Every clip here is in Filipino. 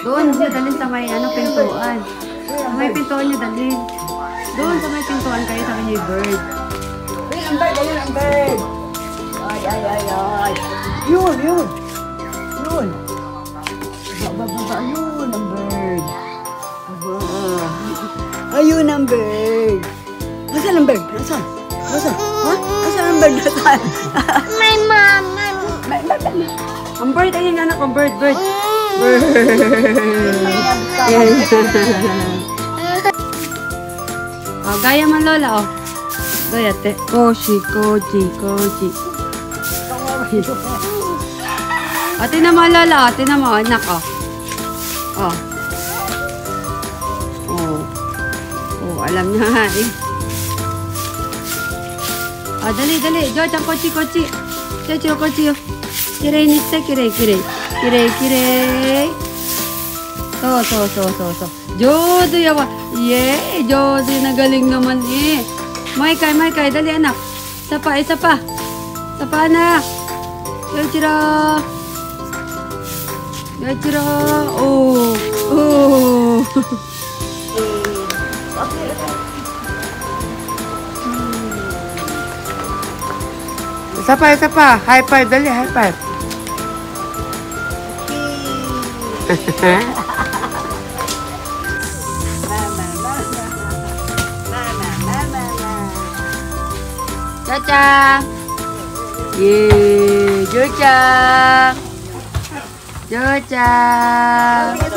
Doon siya dalhin sa may pintuan. Sa may pintuan niya dalhin. Doon sa may pintuan kayo sa kanya yung bird. Ayun ang bird, ayun ang bird. Ay. Yun. Baba, ayun ang bird. Ayun ang bird. Nasaan ang bird? Nasaan? Ha? Nasaan ang bird? Nasaan? My mom. Ang bird, ayun anak ko, bird. Oh, gaya man lola, oh. Gaya te. Koji. O, tinan mo lola, oh. Tinan mo, anak, oh. Oh, alam niya nga, eh. Oh, dali. Jo-chan, kochi. Jo-chan, kochi, oh. Kirei nite, kirei. So. Jodo yawa. Yay, Jodo na galing naman eh. Maikay, dali anak. Isa pa. Sapa anak. Yoichiro. Oh. Isa pa. High five, dali, high five. Cha-cha. Yeay, Jocha.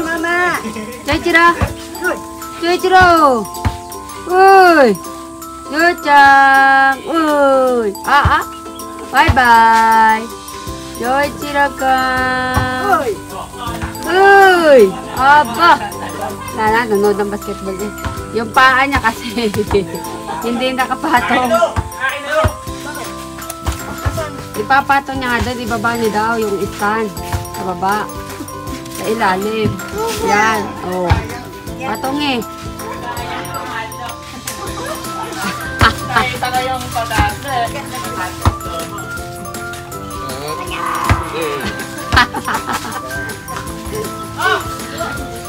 Mama. Joichiro. Uy. Jocha. Uy. Bye-bye. Joichiro-kan. Uy. Aba. Nanonood ng basketball din. Yung paa niya kasi hindi nakapatong. Ipapatong niya nga doon, ibaba niya daw yung stand. Sa baba. Sa ilalim. Yan. Oh. Patong eh. Nakita ko yung pagkakse.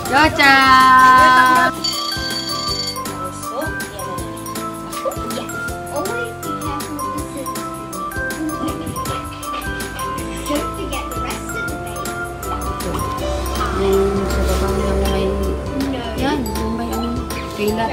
Jocha! Sa baba yung may... Yan, yung may kailan.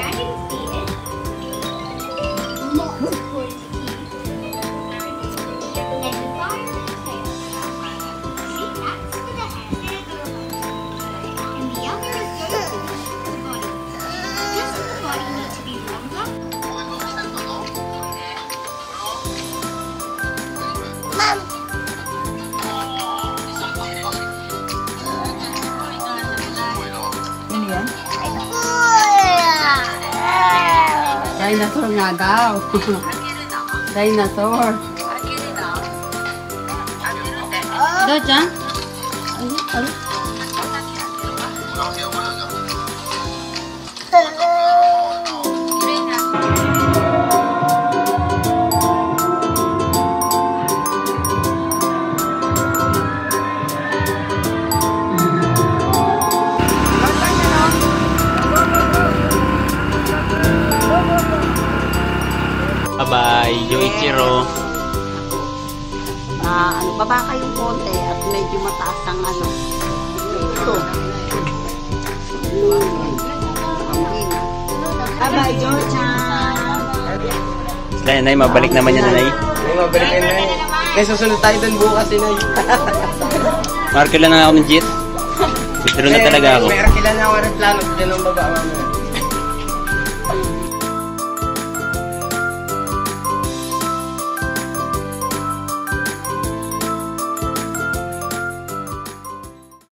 Dinosaur nga daw. Dinosaur. Doja? Ay. Bye-bye, Joichiro. Baba kayong konti at medyo mataas ang ito. Bye-bye, Jocha. Nay, mabalik naman yan, Nay. Mabalik yan, Nay. May susunod tayo doon bukas, Nay. Marker lang ako ng jeep. Withdraw na talaga ako. May arkila na ako ng plano. Diyan ang baba, mamaya.